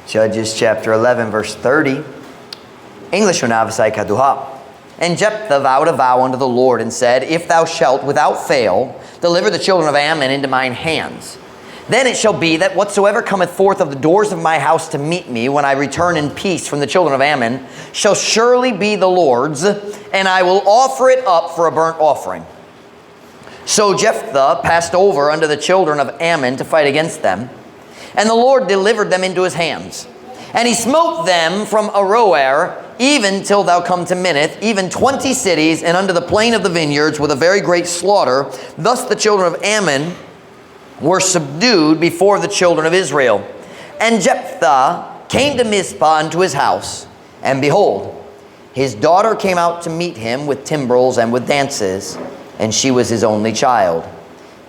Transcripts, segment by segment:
Judges chapter 11, verse 30. English unavasai kaduha. And Jephthah vowed a vow unto the Lord and said, If thou shalt without fail deliver the children of Ammon into mine hands, then it shall be that whatsoever cometh forth of the doors of my house to meet me when I return in peace from the children of Ammon shall surely be the Lord's, and I will offer it up for a burnt offering. So Jephthah passed over unto the children of Ammon to fight against them, and the Lord delivered them into his hands. And he smote them from Aroer, even till thou come to Minnith, even 20 cities, and unto the plain of the vineyards with a very great slaughter. Thus the children of Ammon were subdued before the children of Israel. And Jephthah came to Mizpah unto his house, and behold, his daughter came out to meet him with timbrels and with dances, and she was his only child.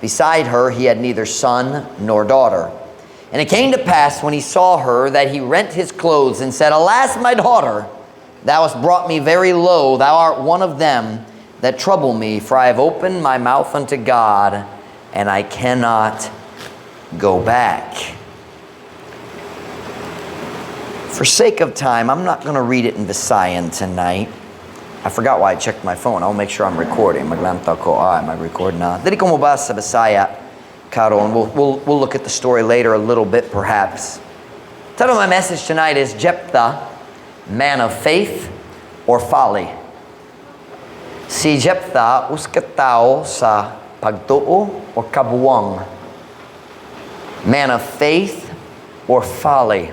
Beside her he had neither son nor daughter. And it came to pass when he saw her that he rent his clothes and said, Alas, my daughter, thou hast brought me very low. Thou art one of them that trouble me, for I have opened my mouth unto God, and I cannot go back. For sake of time, I'm not going to read it in Visayan tonight. I forgot why I checked my phone. I'll make sure I'm recording. Maglanta ko, am I recording na? Dili ko mabasa sa Bisaya karon. We'll look at the story later a little bit, perhaps. The title of my message tonight is Jephthah, Man of Faith or Folly. Si Jephthah uskatao sa pagtuo o kabuwang. Man of faith or folly.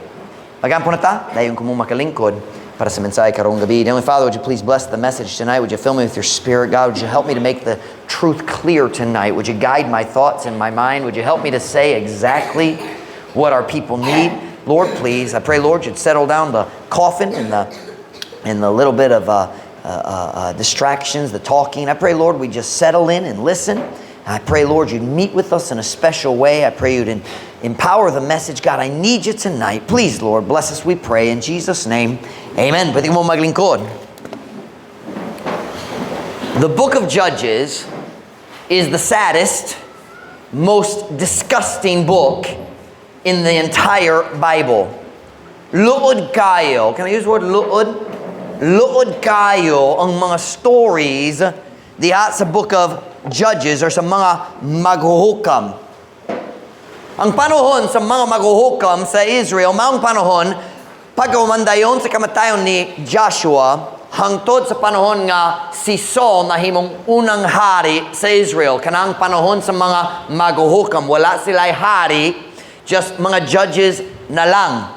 Magampo na ta, dayon ko mo makalingkod para sa mensahe karong gabi. Heavenly Father, would you please bless the message tonight? Would you fill me with your spirit? God, would you help me to make the truth clear tonight? Would you guide my thoughts and my mind? Would you help me to say exactly what our people need? Lord, please, I pray, Lord, you'd settle down the coughing and the little bit of distractions, the talking. I pray, Lord, we just settle in and listen. I pray, Lord, you'd meet with us in a special way. I pray you'd empower the message. God, I need you tonight. Please, Lord, bless us, we pray. In Jesus' name, amen. Pwede mo maglingkod. The book of Judges is the saddest, most disgusting book in the entire Bible. Luod kayo. Can I use the word luod? Luod kayo ang mga stories diha sa book of Judges or sa mga maghuhukam. Ang panahon sa mga maghuhukam sa Israel, maong panahon, pagkamandayon sa kamatayon ni Joshua, hangtod sa panahon nga si Saul nahimong unang hari sa Israel. Kanang panahon sa mga maghuhukam, wala sila'y hari, just mga judges na lang.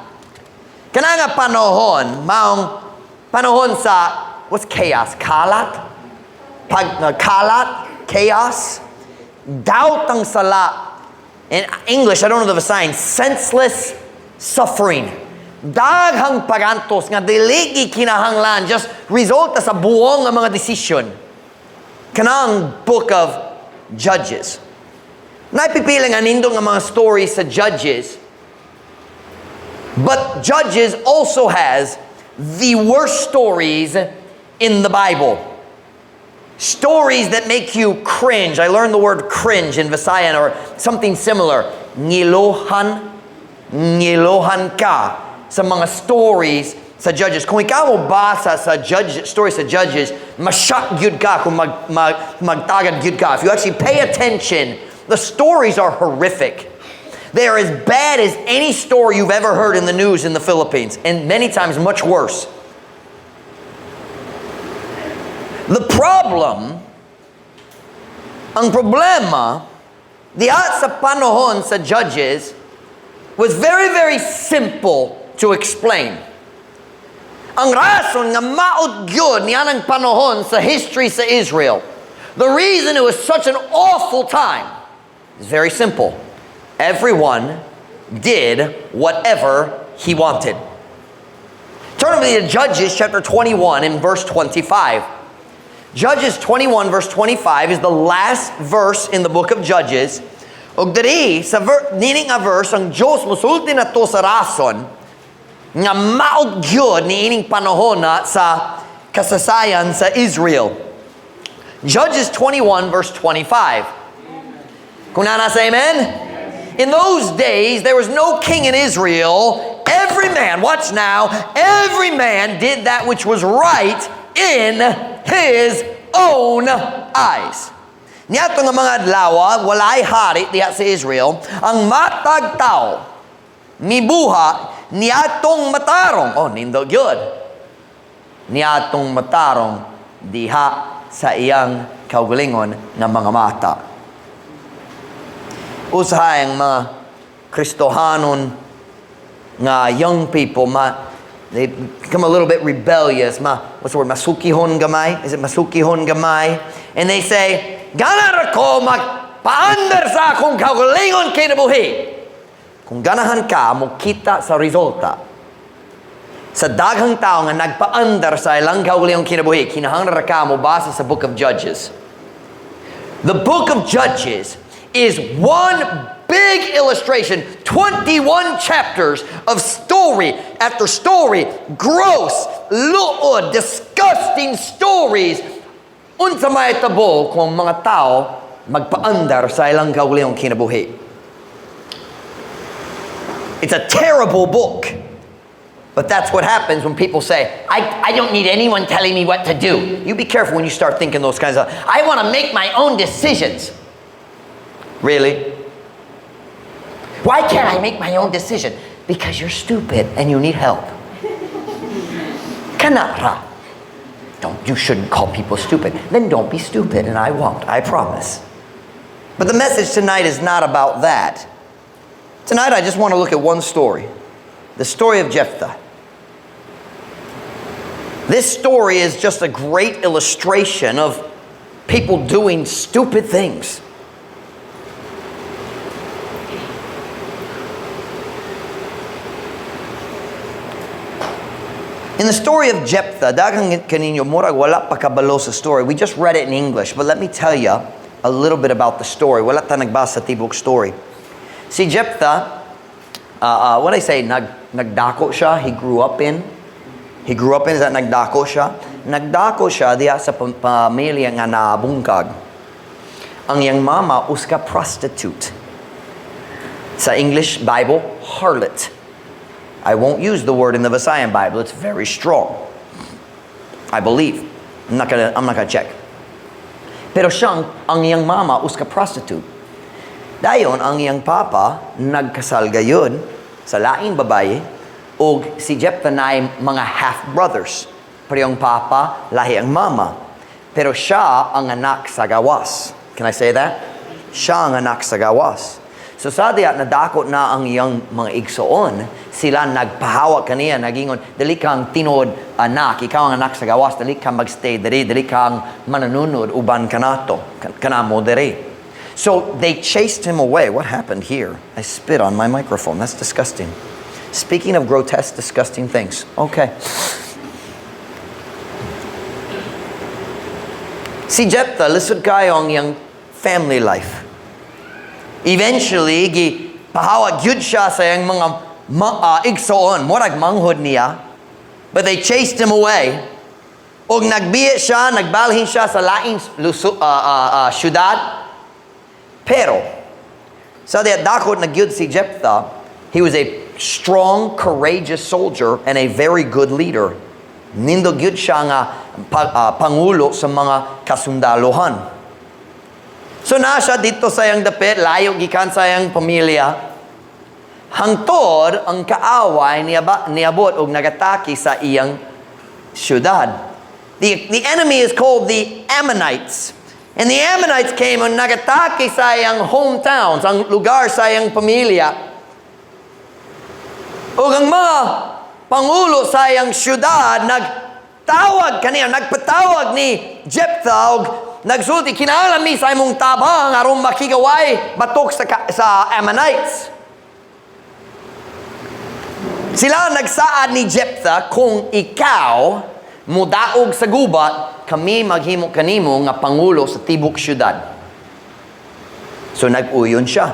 Kanang nga panahon, maong panahon sa, what's chaos? Kalat? Kalat? Chaos? Doubt ang sala. In English, I don't know the sign. Senseless suffering. Daghang pagantos nga dili kinahanglan just resulta sa buong nga mga decision. Kanang book of Judges. Naipipili nga nindong nga mga stories sa Judges. But Judges also has the worst stories in the Bible. Stories that make you cringe. I learned the word cringe in Visayan or something similar. Ngilohan ka sa mga stories sa Judges. Kung ikaw mo basa sa stories sa Judges, masyak gyud ka kung magtagad gyud ka. If you actually pay attention, the stories are horrific. They are as bad as any story you've ever heard in the news in the Philippines, and many times much worse. The problem, ang problema, diha sa panahon sa Judges was very, very simple to explain. Ang rason nga maud gyud niya ng panahon sa history sa Israel, the reason it was such an awful time is very simple. Everyone did whatever he wanted. Turn with me to Judges chapter 21 and verse 25. Judges 21 verse 25 is the last verse in the book of Judges. Og diri sa nining a verse ang Dios musulti na to sa rason nga maud gyud niining panahon na sa kasasayan sa Israel. Judges 21 verse 25. Kung na sa amen? In those days there was no king in Israel, every man, watch now, every man did that which was right in his own eyes. Niyato nga mga adlaw, walay hari diya sa Israel, ang matag tao, mibuha, niyatong matarong, nindo gyud. Niyatong matarong, diha sa iyang kaugalingon ng mga mata. Usahay ang mga Kristohanon nga young people, they become a little bit rebellious. What's the word? Masukihon gamay? Is it masukihon gamay? And they say, gana ko magpaandar sa akong kaugalingon kinabuhi. Kung ganahan ka, mo kita sa resulta. Sa daghang tao nga nagpaandar sa ilang kaugalingon kinabuhi, kinahanglan ka mo basa sa Book of Judges. The Book of Judges is one big illustration, 21 chapters of story after story, gross, luod, disgusting stories. Unsa may tabo kung mga tao magpaandar sa ilang kaugalingong kinabuhi. It's a terrible book. But that's what happens when people say, I don't need anyone telling me what to do. You be careful when you start thinking those kinds of, I want to make my own decisions. Really? Why can't I make my own decision? Because you're stupid and you need help. Kanara. You shouldn't call people stupid. Then don't be stupid, and I won't. I promise. But the message tonight is not about that. Tonight I just want to look at one story. The story of Jephthah. This story is just a great illustration of people doing stupid things. In the story of Jephthah, daghang kaninyo murag wala pa kabalo sa story. We just read it in English, but let me tell you a little bit about the story. Wala ta nagbasa tibok story. Si Jephthah, what I say, nagdako siya. He grew up in, is that nagdako siya? Nagdako siya diya sa pamilya nga nabungkag. Ang iyang mama uska prostitute. Sa English Bible, harlot. I won't use the word in the Visayan Bible. It's very strong. I believe. I'm not gonna check. Pero siya, ang iyang mama, uska prostitute. Dayon, ang iyang papa, nagkasal gayon sa laing babae, o si Jephthah na ay mga half-brothers. Pero yung papa, lahi ang mama. Pero siya ang anak sa gawas. Can I say that? Siya ang anak sa gawas. So sa diya, nadakot na ang iyang mga igsoon, sila nagpahawa kaniya, nagingon, dali kang tinod anak, ikaw ang anak sa gawas, dali kang magstay dali kang mananunod, uban kanato, kanamo diri. So they chased him away. What happened here? I spit on my microphone. That's disgusting. Speaking of grotesque, disgusting things. Okay. Si Jephthah, lisod kayo ang iyang family life. Eventually, pahawag yun siya sa iyang mga igsoon, murag manghod niya, but they chased him away. Og nagbiye siya, nagbalhin siya sa laing syudad. Pero, sa diya dakot nagyud si Jephthah, he was a strong, courageous soldier and a very good leader. Nindog yun siya nga pangulo sa mga kasundalohan. So siya dito sa iyang dapit, layo gikan sa iyang pamilya. Hangtod ang kaaway niabot og nagataki sa iyang syudad. The enemy is called the Ammonites. And the Ammonites came and nagataki sa iyang hometowns, ang lugar sa iyang pamilya. Ug ang mga pangulo sa iyang syudad nagpatawag ni Jephthah og nagsulti, kinahanglan mi sa imong tabang aron makigaway batok sa Ammonites. Sila nagsaad ni Jephthah, kung ikaw mudaog sa gubat, kami maghimo kanimo nga pangulo sa tibok syudad. So nag-uyon siya.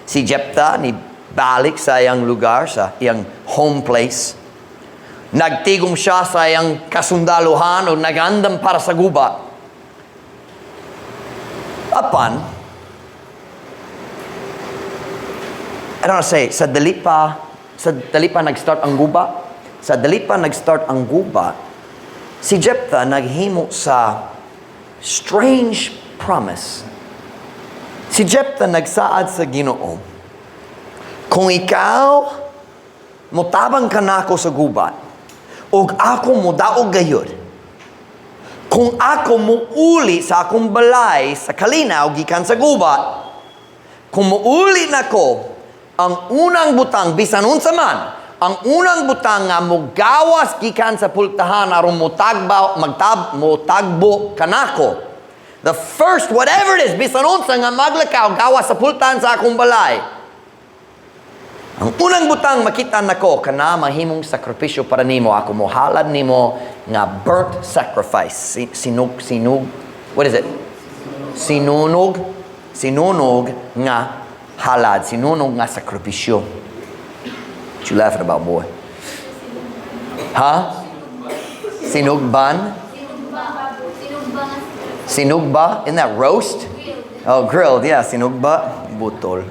Si Jephthah ni balik sa iyang lugar, sa iyang home place. Nagtigom siya sa iyang kasundaluhan o nagandam para sa gubat. Apan, I don't know say, sa dali pa Sa dali pa nag-start ang guba. Sa dali pa nag-start ang guba, si Jephthah naghimo sa strange promise. Si Jephthah nagsaad sa Ginoo, kung ikaw mutabang ka nako sa gubat, ug ako mo daog gayud, kung ako muuli sa akong balay sa kalinaw gikan sa gubat, kung muuli nako ang unang butang bisan unsa man, ang unang butang nga mugawas gikan sa pultahan aron motagbo kanako, the first whatever it is bisan unsa nga maglakaw gawas sa pultahan sa akong balay, ang unang butang makita nako kana mahimong sakripisyo para nimo, ako mohalad nimo nga burnt sacrifice. Sinunog. What is it? Sinunog nga halad, sinunog nga sakripisyo. What you laughing about, boy? Huh? Sinugban? Sinugba? Isn't that roast? Oh, grilled. Yeah, sinugba. Butol.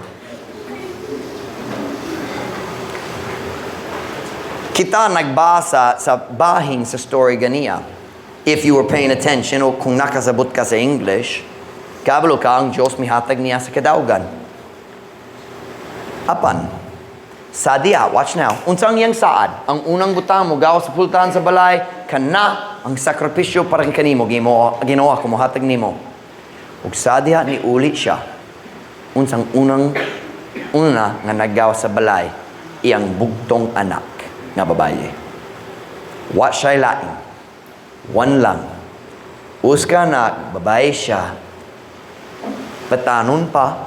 Kita nagbasa sa bahing sa story ganiya. If you were paying attention o kung nakasabot ka sa English, kabalo ka ang Diyos mihatag niya sa kadaugan. Apan, sadia, watch now. Unsang yang saad, ang unang butang mo gawas sa pultahan sa balay, kana ang sakripisyo para kanimo ginawa ko mohatag nimo. Ug sadia ni uli siya. Unsang una nga naggawas sa balay, iyang bugtong anak nga babaye. Wa siya lain. One lang. Uska na babae siya. Patanon pa.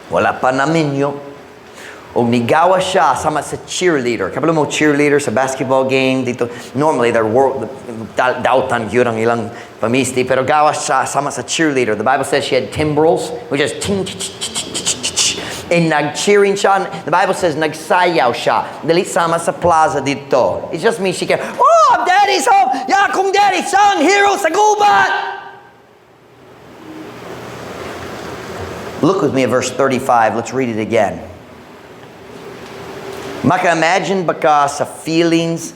Wala pa namin yun. O nigawa siya sama sa cheerleader. Kapalo mo cheerleader sa basketball game dito. Normally, they're dautan yun ang ilang pamisti. Pero gawa siya sama sa cheerleader. The Bible says she had timbrels, which is ting, and nag-cheering siya. The Bible says nagsayaw siya. Dali sama sa plaza dito. It just means she can, oh, daddy's home! Yeah, kung daddy's son, hero sa gubat! Look with me at verse 35. Let's read it again. Maka-imagine ba ka sa feelings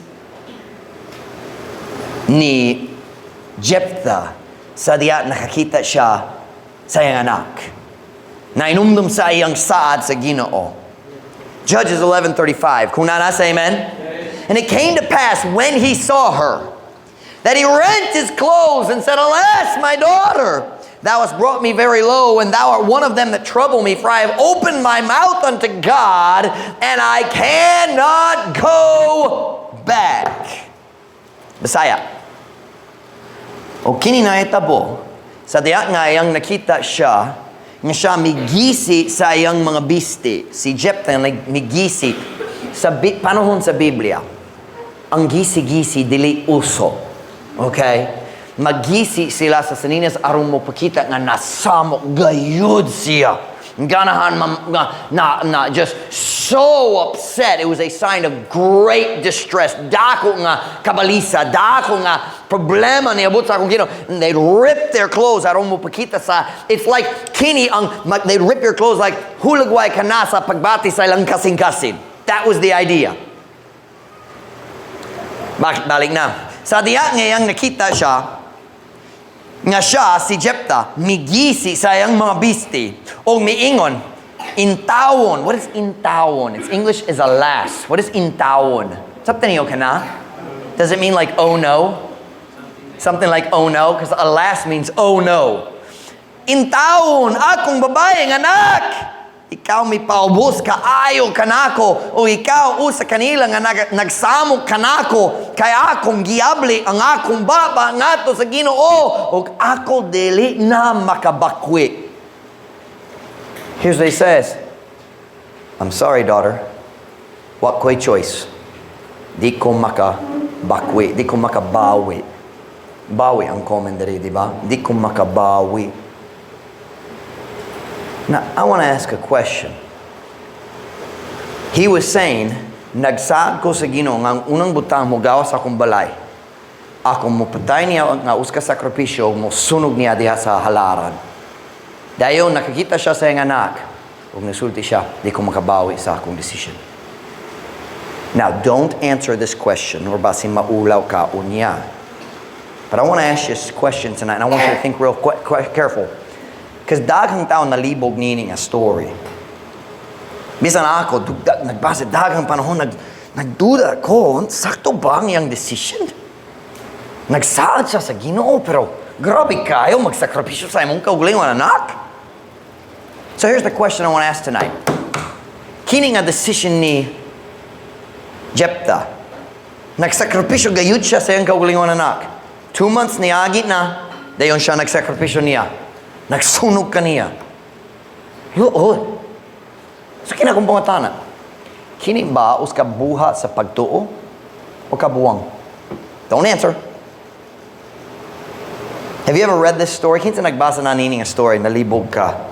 ni Jephthah sa diya nakakita siya sa iyang anak na inumdum sa iyang saad sa Ginoo? Judges 11:35. Kung nasa, amen? And it came to pass when he saw her that he rent his clothes and said, Alas, my daughter, thou hast brought me very low, and thou art one of them that trouble me, for I have opened my mouth unto God, and I cannot go back. Bisaya. O kini na itabo, sa diya nga iyang nakita siya, nga siya migisi sa iyang mga bisti. Si Jephthah migisi. Sa panahon sa Biblia, ang gisi-gisi dili uso. Okay? Magisi sila sa saninas aron mo pakita nga nasamok gayud siya. Ganahan just so upset. It was a sign of great distress. Dako nga kabalisa, dako nga problema ni abot sa akong Ginoo. And they'd rip their clothes aron mo pakita sa, it's like kini ang they'd rip your clothes like hulagway ka na sa pagbati sa ilang kasing-kasing. That was the idea. Balik na. Sa diya ngayang nakita siya, nga siya, si Jephthah, migisi sa iyang mga bisti, o miingon, intawon. What is intawon? Its English is alas. What is intawon? Something niyo ka na? Does it mean like, oh no? Something like, oh no? Because alas means, oh no. Intawon, akong babaeng anak! Ikaw may paubos ka ayaw kanako, o ikaw sa kanila nga nagsamok kanako, kaya akong giabli ang akong baba ngato sa Ginoo, o ako dili na makabakwi. Here's what he says. I'm sorry, daughter. What ko'y choice? Di ko makabakwi, di ko makabawi. Bawi ang commentary, di ba? Di ko makabawi. Now, I want to ask a question. He was saying, nagsaad ko sa Ginoo nga unang butang mo gawas akong balay. Akong mo patay niya nga uska sakripisyo, mo sunog niya diha sa halaran. Dayon nakakita siya sa iyang anak, ug nasulti siya, di ko makabawi sa akong decision. Now, don't answer this question or basin maulaw ka unya. But I want to ask you this question tonight, and I want you to think real careful. Because daghang tao nalibog nini nga story. Bisan ako, nagbasa daghang panahon, nagduda ko, sakto ba ang iyang decision? Nagsaad siya sa Ginoo, pero grabe kayo, magsakripisyo sa imong kaugalingon anak. So here's the question I want to ask tonight. Kini nga decision ni Jephthah, nagsakripisyo gayud siya sa iyang kaugalingon anak. 2 months niagit na, dayon siya nagsakripisyo niya. Nagsunog ka niya. Luod. So kinakong pangatana, kini ba us kabuha sa pagtuo o kabuwang? Don't answer. Have you ever read this story? Kinsa nagbasa na nining a story, nalibog ka?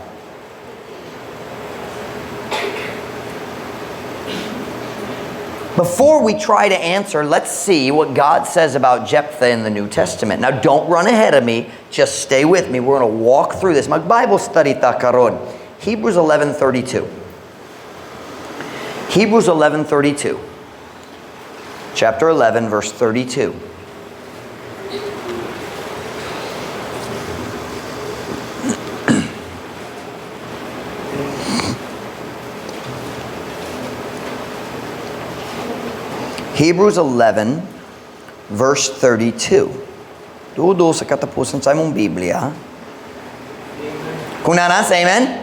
Before we try to answer, let's see what God says about Jephthah in the New Testament. Now, don't run ahead of me. Just stay with me. We're going to walk through this. Mag-Bible study ta karon. Hebrews 11:32. Hebrews 11:32. Chapter 11, verse 32. Hebrews 11, verse 32. Dudo sa katapusan sa imong Biblia. Kung nanas, amen?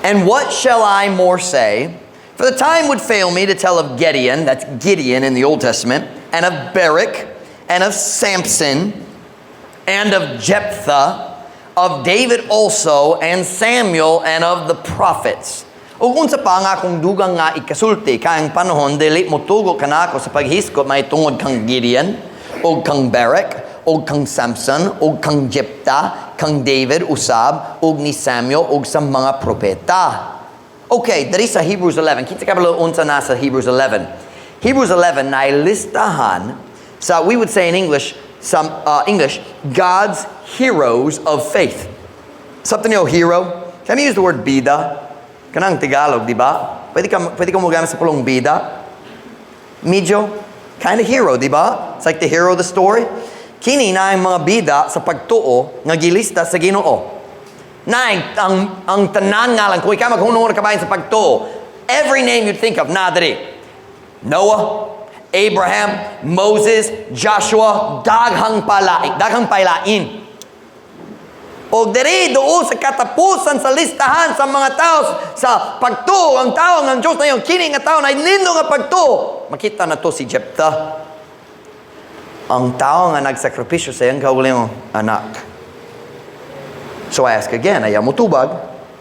And what shall I more say? For the time would fail me to tell of Gideon, that's Gideon in the Old Testament, and of Barak, and of Samson, and of Jephthah, of David also, and Samuel, and of the prophets. Ug unsa pa nga kung dugang nga ikasulti kaang panahon dili mo tugo kanako sa paghiskot may tungod kang Gideon ug kang Barak ug kang Samson ug kang Jephthah kang David usab ug ni Samuel ug sa mga propeta. Okay, diri sa Hebrews 11. Kita kabalo unsa na sa Hebrews 11. Hebrews 11 na listahan sa we would say in English God's heroes of faith. Something you know, hero. Can you use the word bida? Kanang Tagalog, di ba? Pwede ka mo gamit sa pulong bida. Medyo, kind of hero, di ba? It's like the hero of the story. Kini na ang mga bida sa pagtuo nga gilista sa Ginoo. Na ang tanan nga lang, kung ikaw maghunong ka bayan sa pagtuo, every name you'd think of, na diri. Noah, Abraham, Moses, Joshua, daghang palain. O diri doon sa katapusan sa listahan sa mga tao sa pagtuo, ang tao ng Diyos na yun, kini nga tao na nindo nga pagtuo. Makita na to si Jephthah. Ang tao nga nagsakripisyo sa iyang kaugalingong anak. So I ask again, ayaw mo tubag,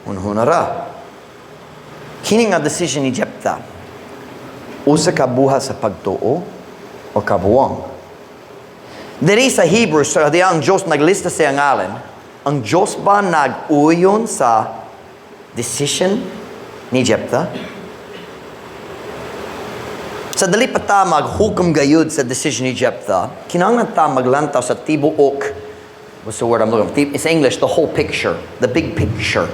unhunara. Kini nga decision ni Jephthah, usa ka buha sa pagtuo o kabuwang. Diri sa Hebrews, sa ang Diyos naglista sa iyang ngalan, ang Diyos ba nag-uyon sa decision ni Jephthah? Sa dali pa ta maghukom gayud sa decision ni Jephthah, kinahanglan ta maglantaw sa tibuok. What's the word I'm looking for? It's English, the whole picture, the big picture.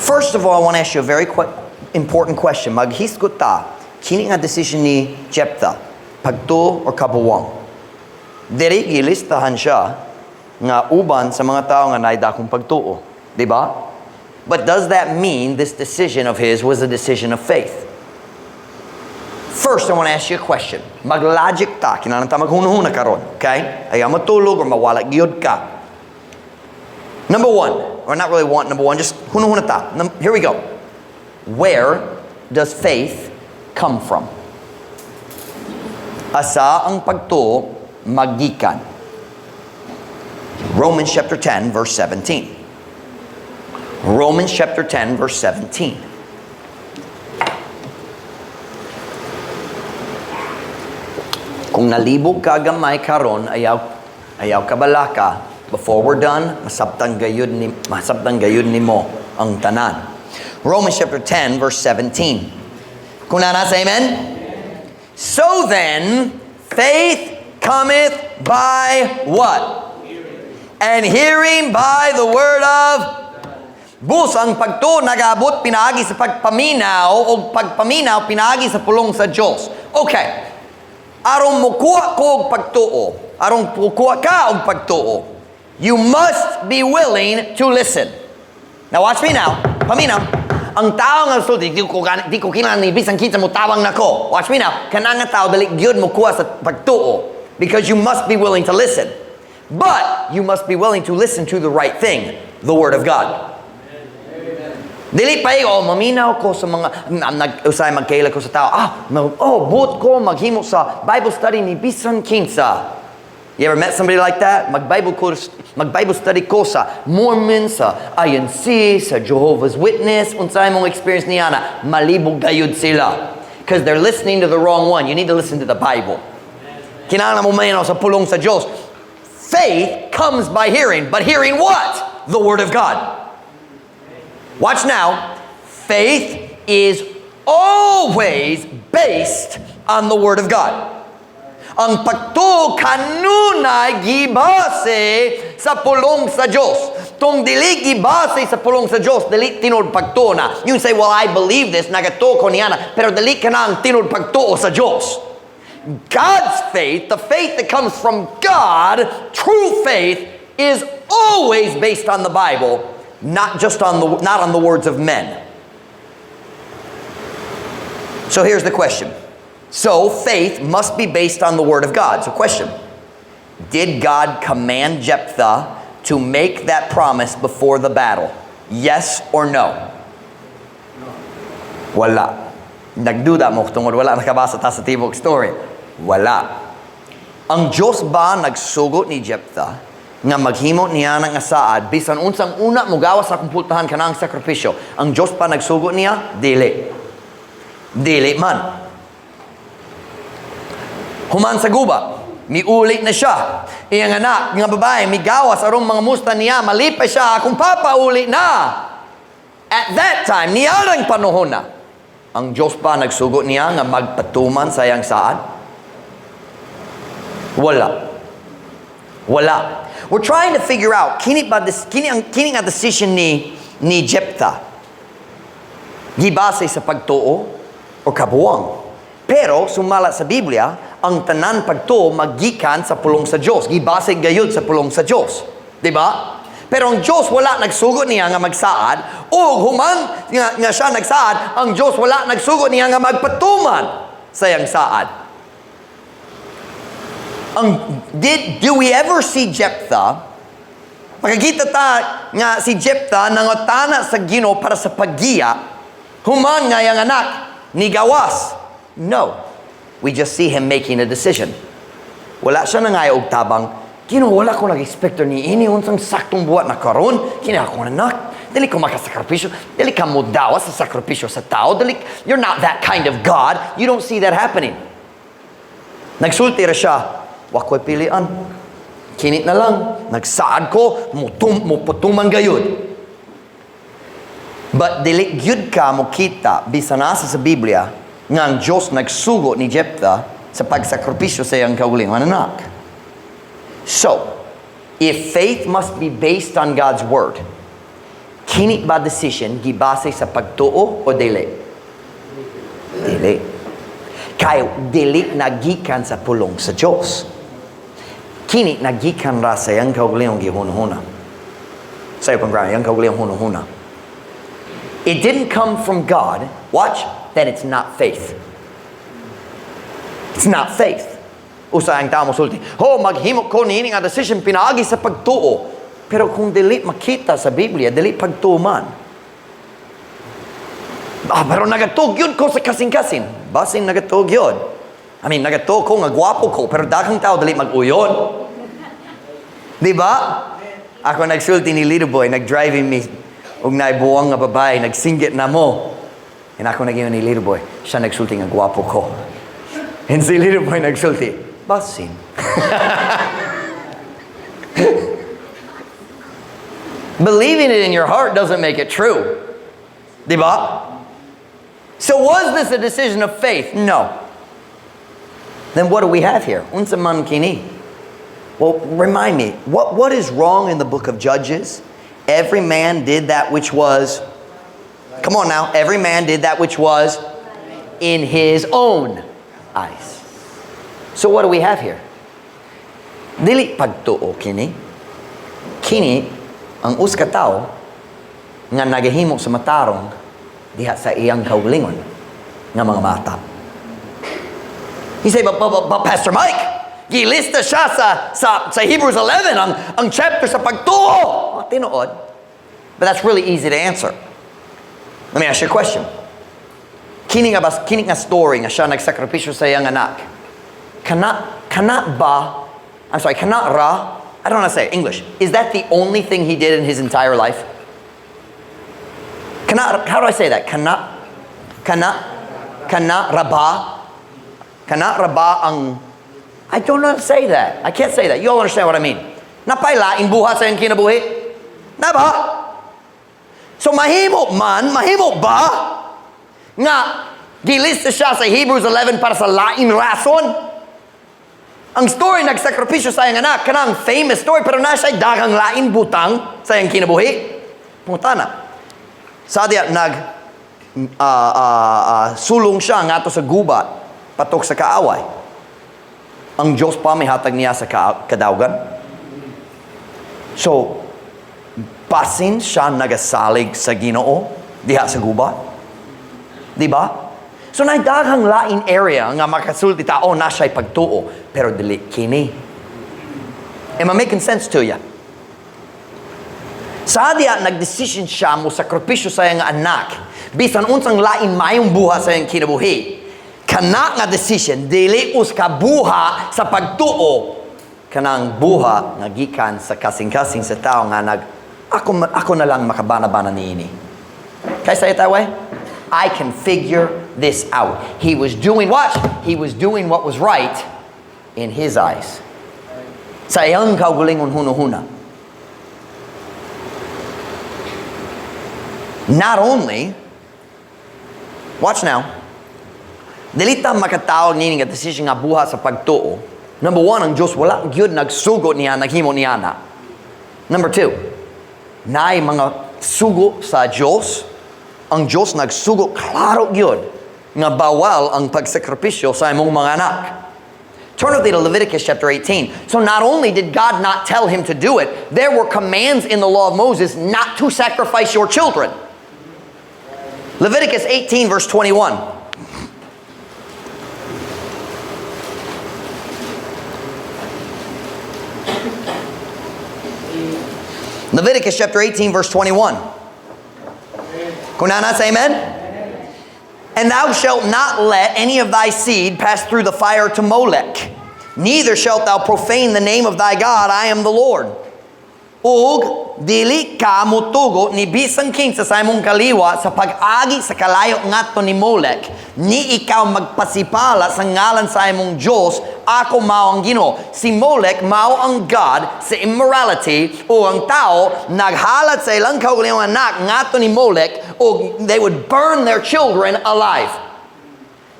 First of all, I want to ask you a very important question. Maghisgot ta, kini nga decision ni Jephthah, pagtuo o kabuwang? Diri gilistahan siya nga uban sa mga tao nga naidakong pagtuo, di ba? But does that mean this decision of his was a decision of faith? First, I want to ask you a question. Mag-logic ta, kinahanglan ta maghunahuna karon, okay? Ayaw matulog or mawala gyud ka. Number one, or not really number one, just hunahuna ta. Here we go. Where does faith come from? Asa ang pagtuo magikan? Romans chapter 10, verse 17. Romans chapter 10, verse 17. Kung nalibog ka gamay karon, ayaw kabalaka, before we're done, masabtang gayud ni mo ang tanan. Romans chapter 10, verse 17. Kung nanas, amen? So then, faith cometh by what? And hearing by the word of. Bus ang pagtuo nagaabot pinaagi sa pagpaminaw o pagpaminaw pinaagi sa pulong sa Dios. Okay. Aron mukuha ko og pagtuo, aron mukuha ka og pagtuo, you must be willing to listen. Now watch me now. Paminaw. Ang tao nga sulti, di ko kinahanglan ni bisan kinsa mo tawang nako. Watch me now. Kanang nga tao dali gyud mukuha sa pagtuo because you must be willing to listen. But you must be willing to listen to the right thing, the Word of God. Dili pa maminaw ko sa mga usay magkaila ko sa tao. Buot ko maghimo sa Bible study ni bisan kinsa. You ever met somebody like that? Mag-Bible study ko sa Mormons, sa INC, sa Jehovah's Witness. Unsay mong experience niya na malibog gayud sila. Because they're listening to the wrong one. You need to listen to the Bible. Kinahanglan mo mayinaw sa pulong sa Diyos. Faith comes by hearing. But hearing what? The Word of God. Watch now. Faith is always based on the Word of God. Ang pagtuo kanunay gibase sa pulong sa Diyos. Tung dili gibase sa pulong sa Diyos, dili tinud pagtuo na. You say, well, I believe this, nagatuo ko niya na, pero dili ka na ang tinud pagtuo sa Diyos. God's faith, the faith that comes from God, true faith, is always based on the Bible. Not on the words of men. So here's the question. So faith must be based on the Word of God. So question. Did God command Jephthah to make that promise before the battle? Yes or no? Wala. Nagduda mo tungod wala nakabasa ta sa tibok story. Wala. Ang Diyos ba nagsugot ni Jephthah nga maghimo niya ng asaad bisan unsang una mugawas sa kumpultahan kanang sakripisyo? Ang Diyos pa nagsugo niya? Dili man. Human sa guba, miulit na siya. Iyang anak nga babae migawas arong mga musta niya, malipay siya kung papauli na. At that time niyarang panahon na, ang Diyos pa nagsugo niya nga magpatuman sa iyang saad? Wala. We're trying to figure out kini nga decision ni Jephthah gibase sa pagtuo o kabuwang. Pero sumala sa Biblia, ang tanan pagtuo magikan sa pulong sa Dios, gibase gayud sa pulong sa Dios, di ba? Pero ang Dios wala nagsugo niya nga magsaad, o human nga siya nagsaad, ang Dios wala nagsugo niya nga magpatuman sa iyang saad. Do we ever see Jephthah? Makikita ta nga si Jephthah nangutana sa Ginoo para sa paggiya, human nga yang anak ni gawas. No. We just see him making a decision. Wala siya nangaya og tabang, Ginoo, wala ko nag-expect ni ini unsang saktong buhat na karon, kini ako anak. Dili ko makasakripisyo, dili ka modawas sa sakripisyo sa tao, you're not that kind of God. You don't see that happening. Nagsulti ra siya, wakoy pilian. Kinit na lang. Nagsaad ko, muputuman gayud. But dili gyud ka mo kita bisan nasa sa Biblia nga ang Diyos nagsugo ni Jephthah sa pagsakripisyo sa iyang kaugalingon anak. So, if faith must be based on God's Word, kinit ba decision gibase sa pagtuo o dili? Dili. Kaya dili nagikan sa pulong sa Diyos. Kini nagikan ra sa yang kaugalingong gihunahuna. Sayo pang grana, yang kaugalingong hunahuna. It didn't come from God. Watch, then it's not faith. It's not faith. Usa ang tao mo sulti, maghimo ko niini nga decision pinaagi sa pagtuo. Pero kung dili makita sa Biblia, dili pagtuman. Pero nagatog yun ko sa kasing-kasing. Basin nagatog yun. Nagatog ko nga gwapo ko, pero daghang tao dali mag-uyon. Di ba? Ako nagsulti ni Little Boy, nag-driving me, ug naibuwang nga babae, nagsinggit na mo. And ako nag-iyon ni Little Boy, siya nagsulti nga gwapo ko. And si Little Boy nagsulti, basin. Believing it in your heart doesn't make it true. Di ba? So was this a decision of faith? No. Then what do we have here? Unsa man kini? Well, remind me, what is wrong in the book of Judges Every man did that which was, come on now, every man did that which was in his own eyes. So what do we have here? Dili pagtuo kini. Kini ang us ka tao nga nagahimo sa matarong diha sa iyang kaugalingon nga mga mata. He said, but Pastor Mike, gilista siya sa Hebrews 11 ang chapter sa pagtuo. Tinuod. But that's really easy to answer. Let me ask you a question. Kini nga story nga siya nagsakripisyo sa iyang anak. Kana ra, I don't want to say English. Is that the only thing he did in his entire life? How do I say that? Kana raba ang, I don't know how to say that. I can't say that. You all understand what I mean. Napaylaing buha sa iyang kinabuhi? Naba? So mahimo ba nga gilista siya sa Hebrews 11 para sa laing rason? Ang story nagsakripisyo sa iyang anak, kanang famous story, pero nasa daghang lain butang sa iyang kinabuhi. Punta na. Sa diya sulong siya ngato sa gubat patok sa kaaway. Ang Diyos pa may hatag niya sa kadaugan. So, basin siya nagasalig sa Ginoo diha sa gubat. Di ba? So naidaghang lain area nga makasulti tao na siya'y pagtuo, pero dili kini. Am I making sense to ya? Sa diya nagdesisyon siya mo sakripisyo sa iyang anak, bisan unsang lain mayong buha sa iyang kinabuhi. Kana nga decision dili us ka buha sa pagtuo, kanang buha nga gikan sa kasing-kasing sa tao nga ako na lang makabana-bana niini. Can I say it that way? I can figure this out. He was doing what? He was doing what was right in his eyes. Sa iyang kaugalingon hunahuna. Not only, watch now, dilita makatawag nining at decision nga buha sa pagtuo. Number one, ang Diyos wala gyud nagsugo niya, naghimo niya na. Number two, naay mga sugo sa Diyos. Ang Diyos nagsugo klaro gyud nga bawal ang pagsakripisyo sa imong mga anak. Turn with me to Leviticus chapter 18. So not only did God not tell him to do it, there were commands in the law of Moses not to sacrifice your children. Leviticus 18 verse 21. Leviticus chapter 18 verse 21. Kunana, say amen? And thou shalt not let any of thy seed pass through the fire to Molech, neither shalt thou profane the name of thy God. I am the Lord. Ug dili ka mutugo ni bisan kinsa sa imong kaliwa sa pag-agi sa kalayo ngadto ni Molech, ni ikaw magpasipala sa ngalan sa imong Dios. Ako mao ang Ginoo. Si Molech mao ang God sa immorality, o ang tao naghalat sa ilang kaugalingong anak ngadto ni Molech, o they would burn their children alive.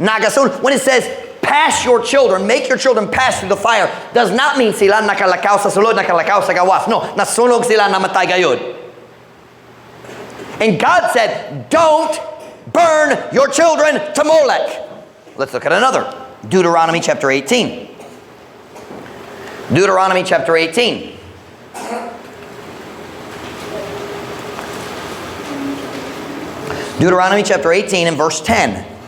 Nagasun, when it says pass your children, make your children pass through the fire, does not mean sila nakalakaw sa sulod, nakalakaw sa gawas. No, nasunog sila, namatay gayud. And God said, don't burn your children to Molech. Let's look at another. Deuteronomy chapter 18. Deuteronomy chapter 18. Deuteronomy chapter 18 and verse 10.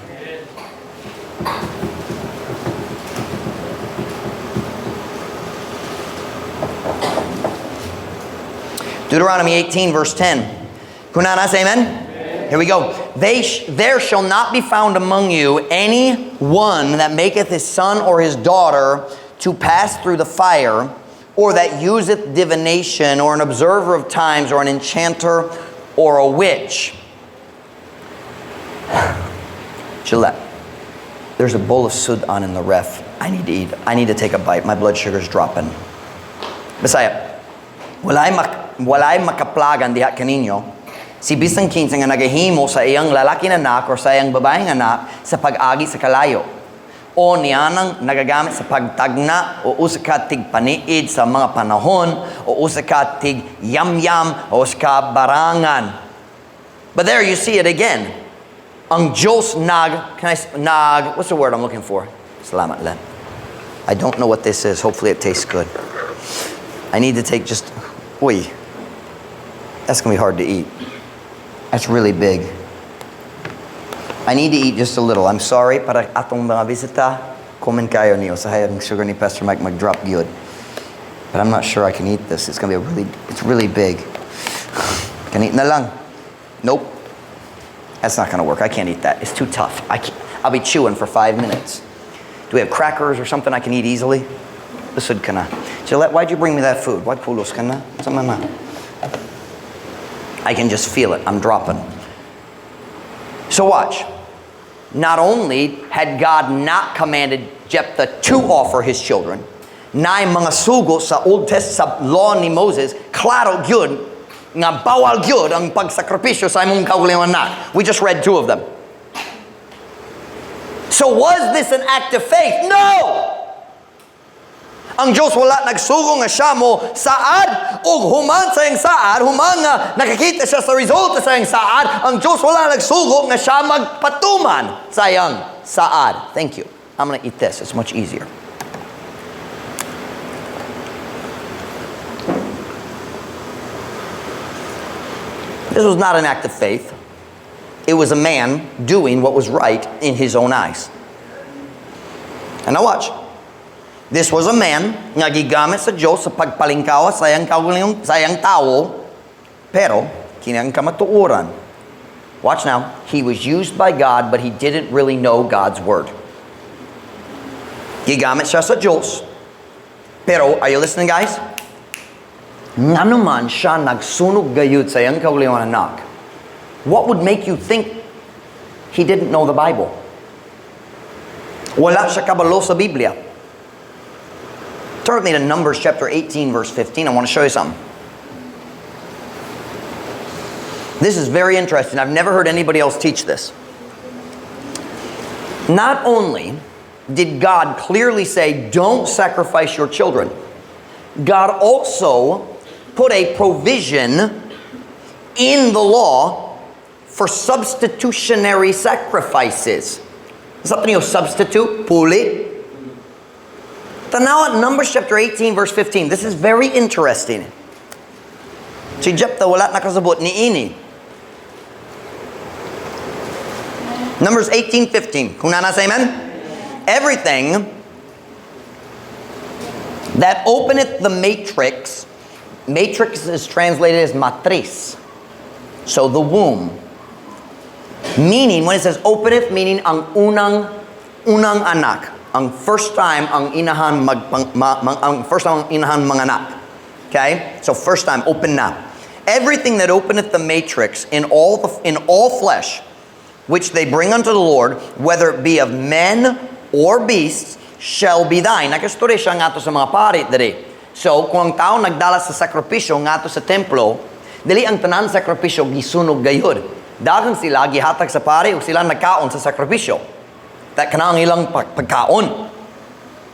Deuteronomy 18 verse 10. Kunana, say amen? Here we go. There shall not be found among you any one that maketh his son or his daughter to pass through the fire, or that useth divination, or an observer of times, or an enchanter, or a witch. Gillette, there's a bowl of sudan in the ref. I need to eat. I need to take a bite. My blood sugar's dropping. Bisaya, walay makaplagan diha kaninyo si bisan kinsa nga nagahimo sa iyang lalaki na anak or sa iyang babaeng anak sa pag-agi sa kalayo, o niyanang nagagamit sa pagtagna o usa ka tigpaniid sa mga panahon o usa ka tig yam-yam o usa ka barangan. But there you see it again. Ang Diyos what's the word I'm looking for? Salamat Len. I don't know what this is. Hopefully it tastes good. I need to take just, that's going to be hard to eat. That's really big. I need to eat just a little. I'm sorry para atong mga bisita. Komen kayo niyo sa hayag ng sugar ni Pastor Mike mag-drop good. But I'm not sure I can eat this. It's going to be it's really big. Can eat na lang. Nope. That's not going to work. I can't eat that. It's too tough. I'll be chewing for 5 minutes. Do we have crackers or something I can eat easily? Usod ka na. Gillette, why'd you bring me that food? Why pulos ka na? Sama na. I can just feel it. I'm dropping. So watch. Not only had God not commanded Jephthah to offer his children, na mga sugo sa Old Testament sa law ni Moses, klaro gyud nga bawal gyud ang pagsakripisyo sa imong kaugalingong anak. We just read 2 of them. So was this an act of faith? No! Ang Diyos wala nagsugo nga siya mo saad o human sa iyang saad, human nga nakakita siya sa resulta sa iyang saad, ang Diyos wala nagsugo nga siya magpatuman sa iyang saad. Thank you. I'm going to eat this. It's much easier. This was not an act of faith. It was a man doing what was right in his own eyes. And now watch. This was a man nga gigamit sa Diyos sa pagpalingkaw sa iyang tao, pero kinang kamatuoran. Watch now. He was used by God, but he didn't really know God's word. Gigamit siya sa Diyos. Pero, are you listening, guys? Nga naman siya nagsunog gayud sa iyang kaugalingon anak. What would make you think he didn't know the Bible? Wala siya kabalo sa Biblia. Turn with me to Numbers chapter 18, verse 15. I want to show you something. This is very interesting. I've never heard anybody else teach this. Not only did God clearly say, don't sacrifice your children, God also put a provision in the law for substitutionary sacrifices. Something you substitute, puli. Tanaw at Numbers chapter 18, verse 15. This is very interesting. Si Jephthah wala nakasabot ni ini. Numbers 18:15. Kung nasa amen? Everything that openeth the matrix is translated as matriz. So the womb. Meaning, when it says openeth, meaning ang unang anak. Ang first time ang inahan manganak. Okay? So first time open na. Everything that openeth the matrix in all flesh, which they bring unto the Lord, whether it be of men or beasts, shall be thine. Nakastorya siya nga to sa mga pari diri. So kung ang tao nagdala sa sakripisyo nga to sa templo, dili ang tanan sakripisyo gisunog gayud. Daghang sila gihatag sa pari ug sila nagkaon sa sakripisyo. That kanang ilang pagkaon.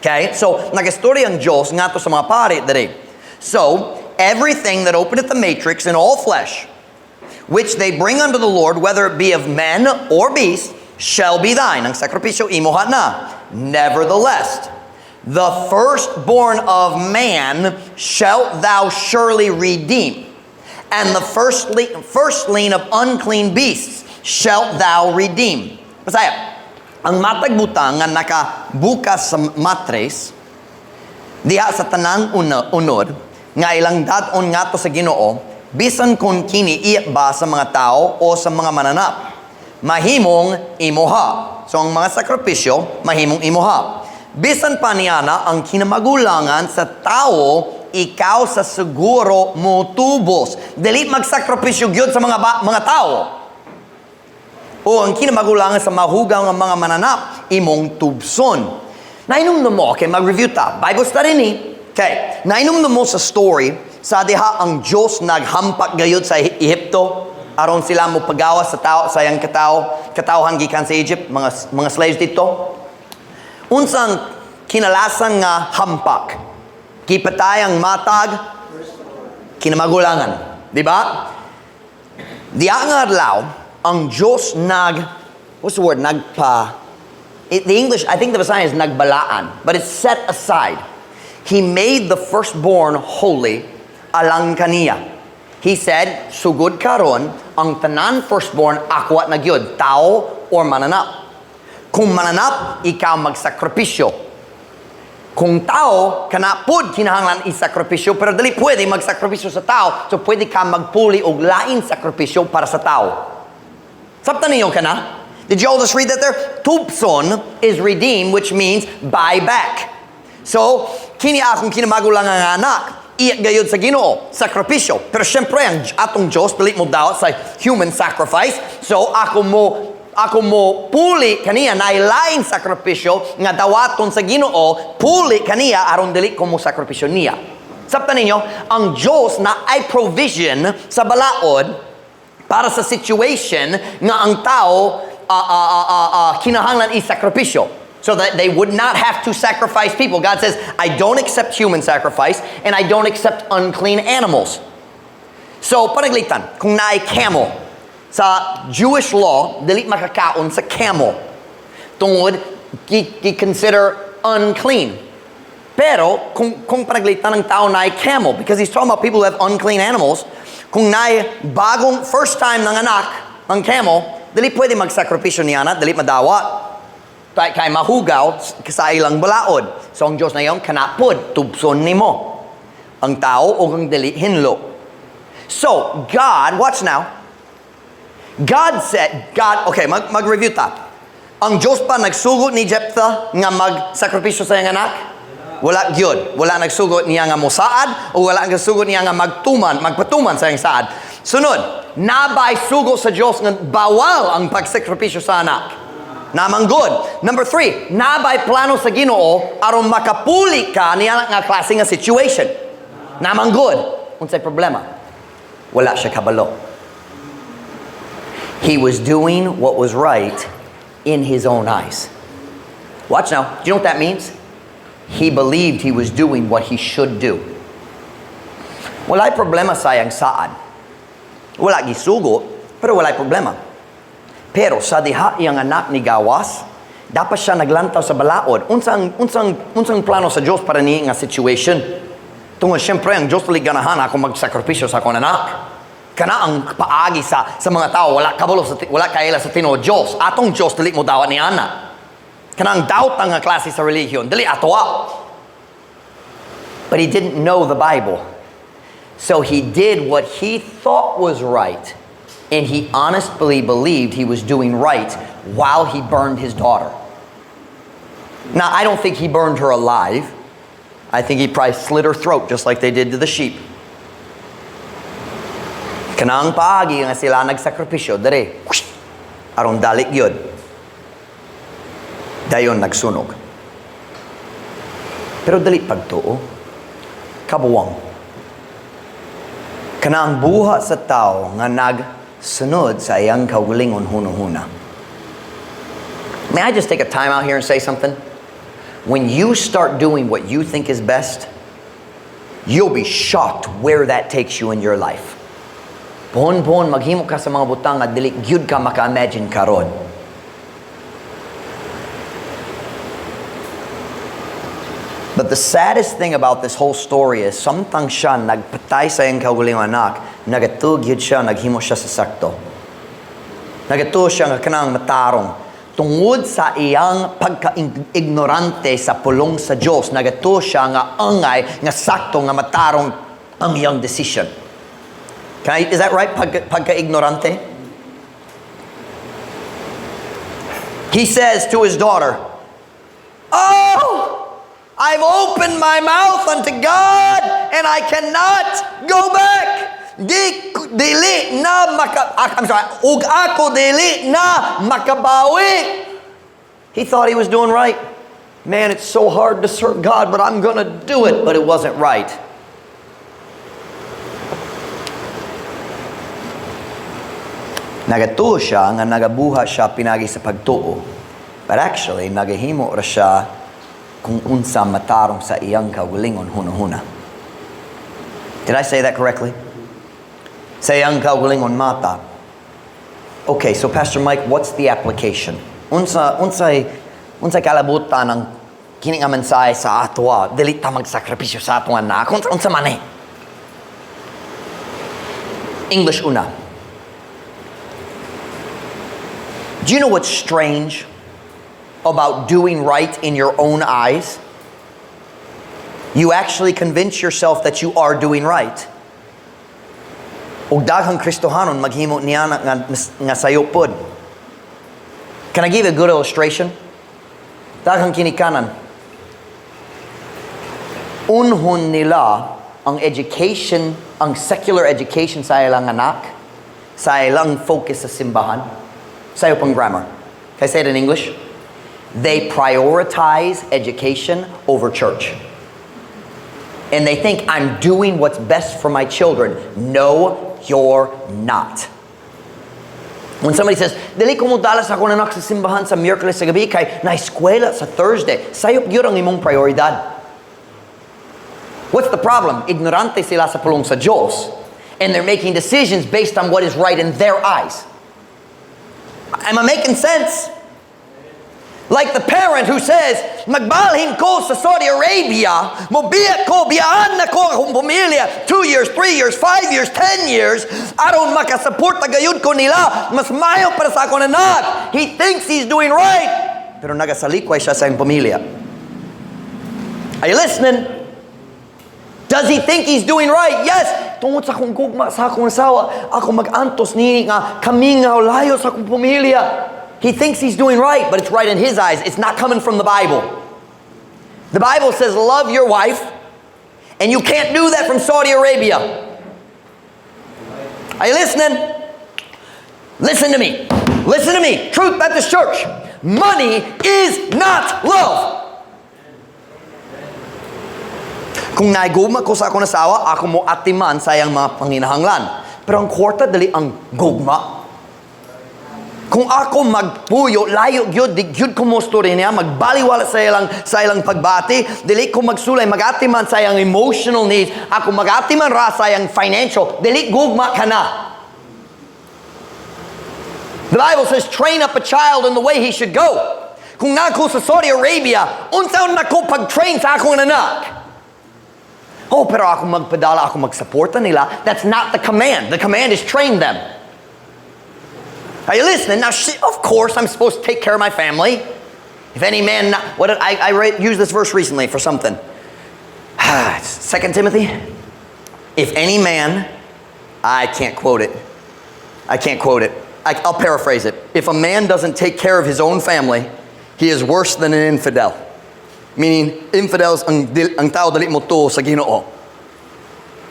Okay? So, nagastorya ang Diyos nga to sa mga pari diri. So, everything that openeth the matrix in all flesh, which they bring unto the Lord, whether it be of men or beasts, shall be thine. Ang sakripisyo imuha na. Nevertheless, the firstborn of man shalt thou surely redeem, and the firstling of unclean beasts shalt thou redeem. Masaya. Ang matag butang nga nakabukas sa matres diha sa tanang unod nga ilang daton nga to sa Ginoo bisan kun kini iya ba sa mga tao o sa mga mananap mahimong imuha. So ang mga sakripisyo mahimong imuha. Bisan pa niyana ang kinamagulangan sa tao ikaw sa siguro mo tubos. Dili magsakripisyo gyud sa mga tao. O ang kinamagulangan sa mahugaw ng mga mananap, imong tubson. Nainom na mo, okay, mag-review ta. Bible study ni. Okay, nainom na mo sa story, sa diha ang Diyos naghampak gayud sa Ehipto, aron sila mo pagawas sa tao, sayang katawhan gikan sa Egypt, mga slaves dito. Unsang kinalasan nga hampak. Kipatay ang matag kinamagulangan. Di ba? Diya nga adlaw, ang Diyos what's the word? The English, I think the Visayan is nagbalaan, but it's set aside. He made the firstborn holy alang kaniya. He said, sugod karon ang tanan firstborn ako at nagyod, tao or mananap. Kung mananap, ikaw magsakripisyo. Kung tao, kanapod kinahanglan isakripisyo, pero dali pwede magsakripisyo sa tao, so pwede ka magpuli og lain sakripisyo para sa tao. Sabtan ninyo ka na? Did you all just read that there? Tupson is redeem, which means buy back. So, kini akong kinamagulang ang anak, iyak gayod sa Ginoo, sakripisyo. Pero syempre, ang atong Diyos, dili mo daw sa human sacrifice, so ako mo puli kaniya na ilain sakripisyo nga dawaton sa Ginoo, puli kaniya aron dili ko mo sakripisyo niya. Sabtan ninyo, ang Diyos na ay provision sa balaod para sa situation nga ang tao kinahanglan isakripisyo, so that they would not have to sacrifice people. God says, I don't accept human sacrifice and I don't accept unclean animals. So, panaglitan, kung naay camel, sa Jewish law, dili makakaon sa camel. Tungod, consider unclean. Pero, kung panaglitan ng tao na ay camel, because he's talking about people who have unclean animals, kung na ay bagong first time ng anak ng camel, dili pwede magsakripisyo niya na, dili madawat. Kay mahugaw sa ilang balaod. So, ang Diyos na yon, kanapod, tubson ni mo. Ang tao o ang dili hinlo. So, God, watch now, God said, okay, mag-review ta. Ang Diyos pa nagsugot ni Jephthah nga mag-sakripisyo sa iyang anak? Wala gyud. Wala nagsugot niya nga mosaad o wala nagsugot niya nga magpatuman sa iyang saad. Sunod, nabay sugo sa Diyos nga bawal ang pagsakripisyo sa anak. Namang good. Number 3, nabay plano sa Ginoo aron makapuli ka niya nga klase nga situation. Namang good. Unsay problema? Wala siya kabalo. He was doing what was right in his own eyes. Watch now. Do you know what that means? He believed he was doing what he should do. Wala'y problema sa iyang saad. Wala gisugo, pero wala'y problema. Pero sa diha iyang anak ni gawas, dapat siya naglantaw sa balaod. Unsang plano sa Diyos para niya nga situation. Tungod siyempre ang Diyos tali ganahan ako magsakripisyo sa akong anak. Kana ang paagi sa mga tao, wala kaila sa tinuod Diyos. Atong Diyos dili mo dawat ni ana. Kana ang doubt ang klase sa religion, dili atoa. But he didn't know the Bible. So he did what he thought was right, and he honestly believed he was doing right while he burned his daughter. Now, I don't think he burned her alive. I think he probably slit her throat just like they did to the sheep. Kanang paagi nga sila nagsakripisyo, dere, aron dalik yun. Dayon nagsunog. Pero dali pagtuo, kabuwang. Kanang buha sa tao nga nagsunod sa iyang kaugalingon hunong-huna. May I just take a time out here and say something? When you start doing what you think is best, you'll be shocked where that takes you in your life. Pohon-pohon, maghimo ka sa mga butang at dili gyud ka maka-imagine karon. But the saddest thing about this whole story is samtang siya nagpatay sa iyang kaugalingong anak, nagatug yun siya, naghimo siya sa sakto. Nagatug siya nga kanang matarong. Tungod sa iyang pagka-ignorante sa pulong sa Diyos, nagatug siya nga angay, nga sakto, nga matarong ang iyang decision. Is that right? Pagka-ignorante? He says to his daughter, "Oh, I've opened my mouth unto God and I cannot go back. Dili na ug ako dili na makabawi." He thought he was doing right. Man, it's so hard to serve God, but I'm going to do it. But it wasn't right. Nagatuo siya nga nagabuha siya pinagi sa pagtuo. But actually, nagahimo ra siya kung unsa matarong sa iyang kaugalingon hunahuna. Did I say that correctly? Sa iyang kaugalingon mata. Okay, so Pastor Mike, what's the application? Unsay kalabutan ng kini nga mensahe sa atwa, dili ta magsakripisyo sa atwa na. Unsa man eh? English una. Do you know what's strange about doing right in your own eyes? You actually convince yourself that you are doing right. Og daghang Kristohanon maghimo niya nga sayo pod. Can I give you a good illustration? Daghang kinikanan. Unhon nila ang education, ang secular education sa ilang anak, sa ilang focus sa simbahan, sa iyo pang grammar. Can I say it in English? They prioritize education over church. And they think, I'm doing what's best for my children. No, you're not. When somebody says, dili ko mo dalas ako na sa simbahan sa Miyerkules sa gabi kay na eskwela sa Thursday, sayop yun ang imong prioridad. What's the problem? Ignorante sila sa pulong sa Diyos. And they're making decisions based on what is right in their eyes. Am I making sense? Like the parent who says, magbalhin ko sa Saudi Arabia, mobiyak ko, biyaan na ko akong pamilya, 2 years, 3 years, 5 years, 10 years, aron makasupport gayud ko nila, mas mayo para sa akong anak. He thinks he's doing right, pero nagasalikway siya sa iyong pamilya. Are you listening? Does he think he's doing right? Yes. Tungod sa akong gugma, sa akong asawa, ako mag-antos ni nga kami nga layo sa akong pamilya. He thinks he's doing right, but it's right in his eyes. It's not coming from the Bible. The Bible says love your wife, and you can't do that from Saudi Arabia. Are you listening? Listen to me. Listen to me. Truth Baptist Church. Money is not love. Kung naiguma ko sa akong asawa, ako mo atiman sa iyang mga panginahanglan. Pero ang kwarta, dali ang gugma. Kung ako magpuyo, layo gyud, di gyud ko mo story niya, magbaliwala sa ilang pagbati, dili ko magsulay, magatiman sa iyang emotional needs, ako magatiman ra sa iyang financial, dili gugma ka na. The Bible says, train up a child in the way he should go. Kung nako sa Saudi Arabia, unsaon nako pag-train sa akong anak? Oh, pero ako magpadala, ako magsuporta nila. That's not the command. The command is train them. Are you listening? Now, of course, I'm supposed to take care of my family. If any man, used this verse recently for something. 2 Timothy. If any man, I can't quote it. I'll paraphrase it. If a man doesn't take care of his own family, he is worse than an infidel. Meaning, infidels ang tao dali mo to sa Ginoo.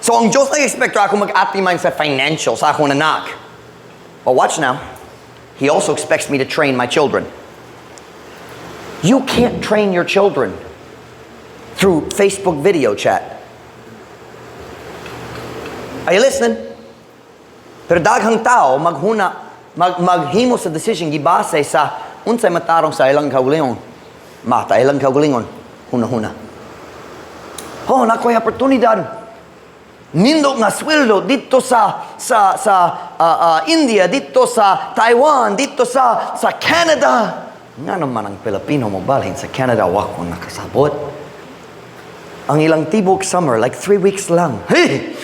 So, ang Diyos nag-expect ako mag-atiman sa financial sa akong anak. But watch now. He also expects me to train my children. You can't train your children through Facebook video chat. Are you listening? Pero daghang tao maghimo sa decision gibase sa unsay matarong sa ilang kaugalingon. Mata ilang kaugalingon huna-huna. Oh, nakoy oportunidad. Nindot nga sweldo dito sa India, dito sa Taiwan, dito sa Canada. Nga naman ang Pilipino mo balhin sa Canada, wako nakasabot. Ang ilang tibok summer, like 3 weeks lang. Hey!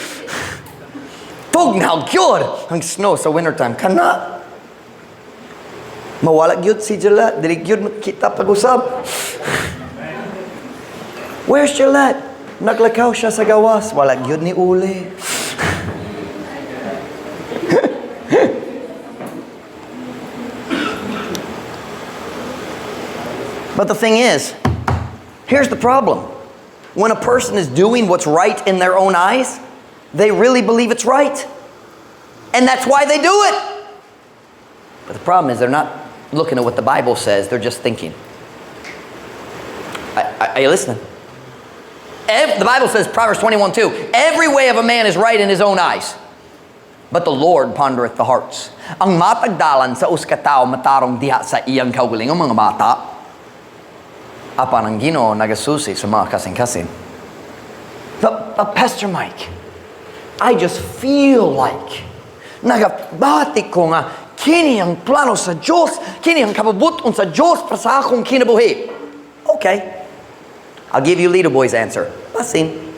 Tugnaw gyud ang snow sa wintertime. Kana. Mawala gyud si Gillette. Dili gyud kita pag-usap. Where's Gillette? Naglakaw siya sa gawas. Wala gyud ni uli. But the thing is, here's the problem. When a person is doing what's right in their own eyes, they really believe it's right. And that's why they do it. But the problem is they're not looking at what the Bible says. They're just thinking. Are you listening? The Bible says, Proverbs 21:2, every way of a man is right in his own eyes. but the Lord pondereth the hearts. Ang matagdalan sa uskataw matarong diha sa iyang kaugaling ang mga bata. Apan ang Ginoo nagasusi sa mga kasing-kasing. But Pastor Mike, I just feel like nagabati ko nga kini ang plano sa Diyos, kini ang kapabuton sa Diyos para sa akong kinabuhi. Okay. I'll give you Little Boy's answer. Basin.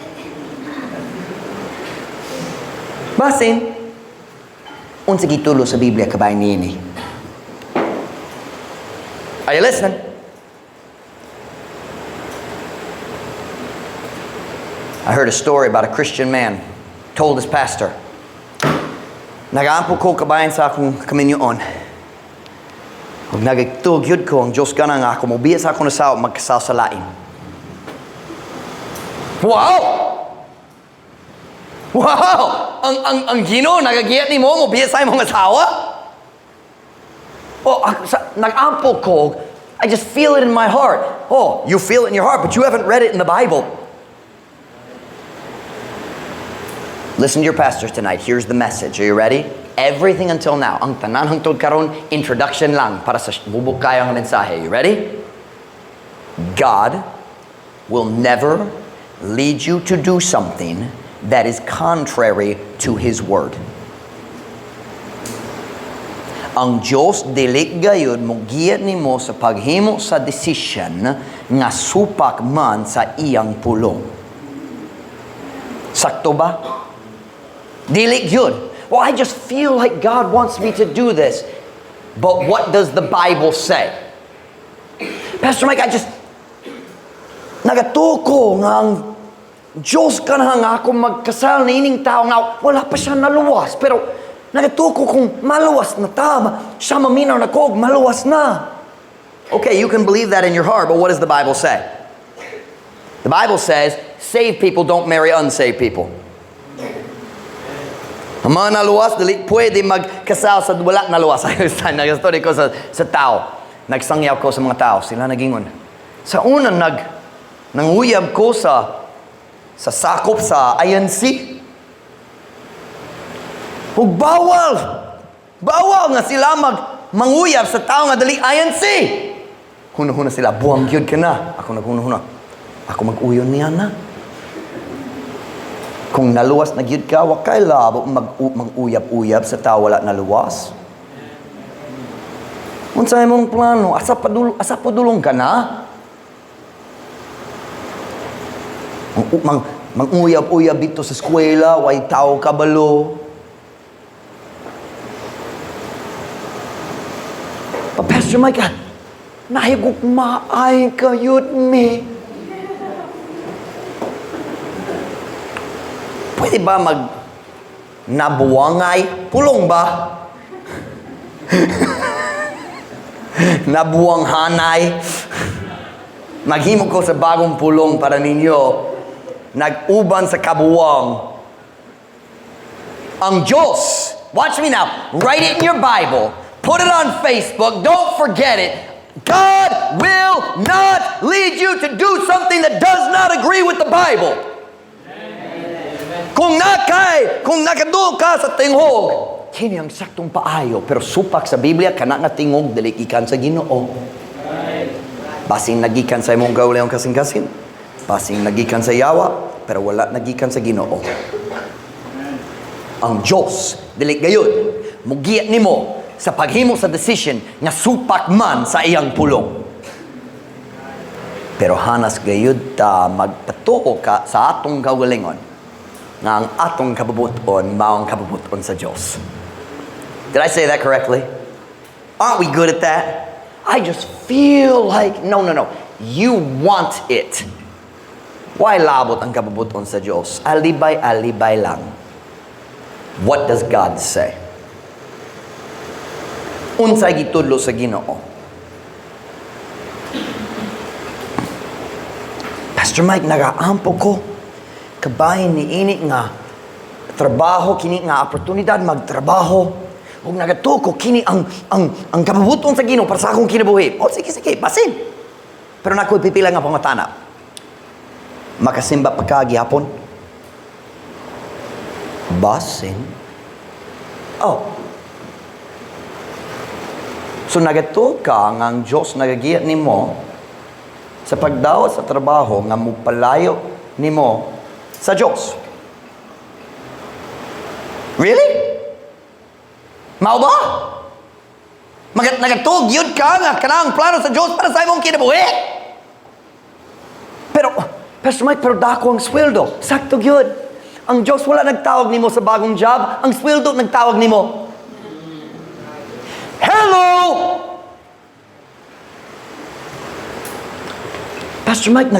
Unsa gitulo sa Biblia kabay niini? Are you listening? I heard a story about a Christian man told his pastor, nagaampo ko kabayan sa akong kaminyoon. Huwag nagagtugyod ko ang Diyos ka na nga ako, mabiya sa akong nasaw, magkasal sa lain. Wow! Ang Ginoo nagagiyat ni mo, mabiya sa imong asawa? Nag-ampo ko, I just feel it in my heart. Oh, you feel it in your heart, but you haven't read it in the Bible. Listen to your pastors tonight. Here's the message. Are you ready? Everything until now. Ang tanan hangtod karon, introduction lang para sa bubuk kayang mensahe. You ready? God will never lead you to do something that is contrary to His Word. Ang Diyos dili gayud mo giyat nimo sa paghimo sa decision nga supak man sa iyang pulong. Sakto ba? Dili gyud. Well, I just feel like God wants me to do this. But what does the Bible say? Pastor Mike, nagatuko nga ang Diyos ka na nga ako magkasal na ining tao nga wala pa siya naluwas. Pero nagatuko kung maluwas na tama, siya maminaw na kog, maluwas na. Okay, you can believe that in your heart, but what does the Bible say? The Bible says, saved people don't marry unsaved people. Ang mga naluwas, dili pwede magkasal sa wala naluwas. Nag-story ko sa tao. Nagsangyaw ko sa mga tao. Sila nagingon. Sa unang nanguyab ko sa sakop sa INC. Ug bawal nga sila manguyab sa tao nga dali INC. Huna sila, buwang gyud ka na. Ako naghuna. Ako mag-uyon niya na. Kung naluwas na gyud ka, wa kay labo mag-uyab-uyab sa tao wala naluwas. Unsa imong plano? Asa padulong ka na? Mang-uyab-uyab dito sa eskwela, way tao kabalo. Pastor Mike, nahigog maay kayot me. Pwede ba nabuwangay? Pulong ba? Nabuwanghanay? Maghimo ko sa bagong pulong para ninyo. Nag-uban sa kabuwang. Ang Diyos, watch me now, write it in your Bible, put it on Facebook, don't forget it. God will not lead you to do something that does not agree with the Bible. Kung nakaduol ka sa tinghog, kini ang saktong paayo, pero supak sa Biblia, kana nga tingog, dili ikan sa Ginoo. Basing nagikan sa imong gawlayong kasing-kasing. Basing nagikan sa yawa, pero wala nagikan sa Ginoo. Ang Diyos, dili gayud, mugiat nimo sa paghimo sa decision nga supak man sa iyang pulong. Pero hanas gayud ta magpatuo ka sa atong kaugalingon nga ang atong kababuton maong kababuton sa Diyos. Did I say that correctly? Aren't we good at that? I just feel like, no. You want it. Why labot ang kababuton sa Diyos? Alibay lang. What does God say? Unsay gitudlo sa Ginoo? Pastor Mike, nagaampo ko. Kabahin ni ini nga trabaho, kini nga oportunidad magtrabaho. Huwag nagatuko, kini ang kababuton sa Ginoo para sa akong kinabuhi. O sige, basin. Pero nako'y pipila nga pangatana. Makasimba pagkagihapon. Basin. Oh. So nagatuo ka nga ang Diyos nagagiat nimo sa pagdawat sa trabaho nga mupalayo nimo sa Diyos. Really? Mao ba? Nagatuo gyud ka nga kanang plano sa Diyos para sa imong kinabuhi. Pero Pastor Mike, pero dako ang sweldo. Sakto gyud. Ang Diyos wala nagtawag nimo sa bagong job, ang sweldo nagtawag nimo. Hello! Pastor Mike,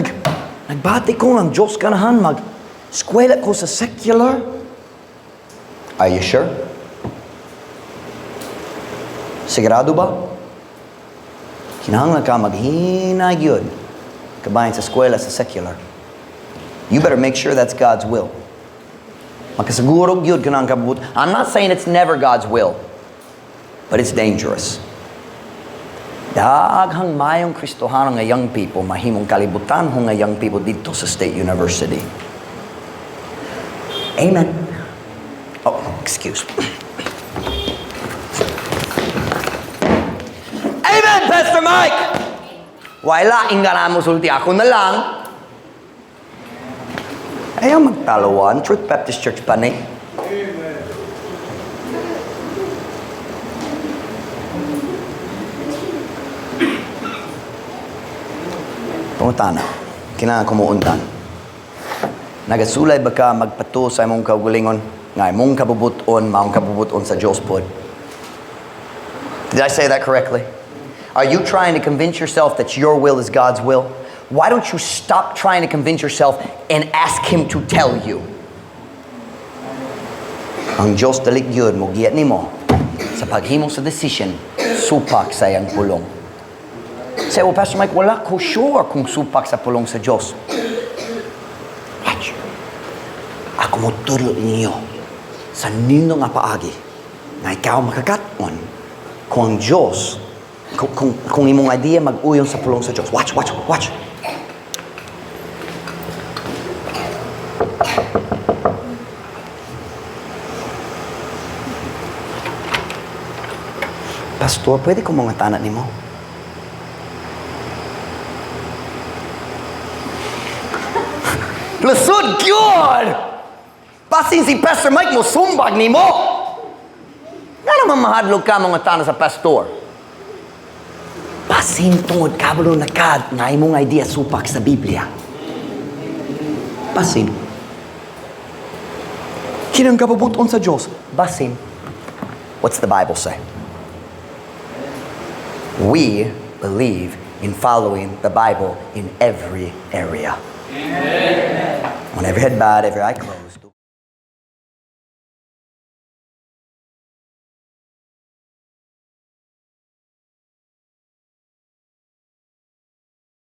nagbati ko ng Diyos kanahan, mag-eskwela ko sa secular. Are you sure? Sigurado ba? Kinahanglan ka maghinay yun, kabayan sa eskwela sa secular. You better make sure that's God's will. Magkasaguro yun ka ng kabut. I'm not saying it's never God's will, but it's dangerous. Daghang mayong Kristohano nga young people, mahimong kalibutan ho nga young people dito sa State University. Amen. Oh, excuse me. Amen, Pastor Mike! Wala, ingana mo sulti ako na lang. Ayaw magtalawan, Truth Baptist Church pa ni. Pangutana, kinahanglan kumuundan. Nagasulay ba ka magpato sa imong kaugalingon? Nga imong kabubuton, maong kabubuton sa Diyos pod. Did I say that correctly? Are you trying to convince yourself that your will is God's will? Why don't you stop trying to convince yourself and ask Him to tell you? Ang Diyos dalik yun mo giyat nimo sa paghimo sa decision, supak sa iyang pulong. Say, well, Pastor Mike, wala ko sure kung supak sa pulong sa Diyos. Watch. Ako mo tulo ninyo sa nino nga paagi nga ikaw makakaton kung ang Diyos, kung imong idea mag-uyon sa pulong sa Diyos. Watch, watch, watch. Pastor, pwede ko mga tanan nimo? Lusod yun! Pasin si Pastor Mike mo sumbag ni mo! Nga naman mahadlog ka mga tanong sa pastor. Pasin tungod kabalo na kad nga imong idea supak sa Biblia. Pasin. Kinang kapabuton sa Diyos. Basin. What's the Bible say? We believe in following the Bible in every area. Amen. On every head bowed, every eye closed.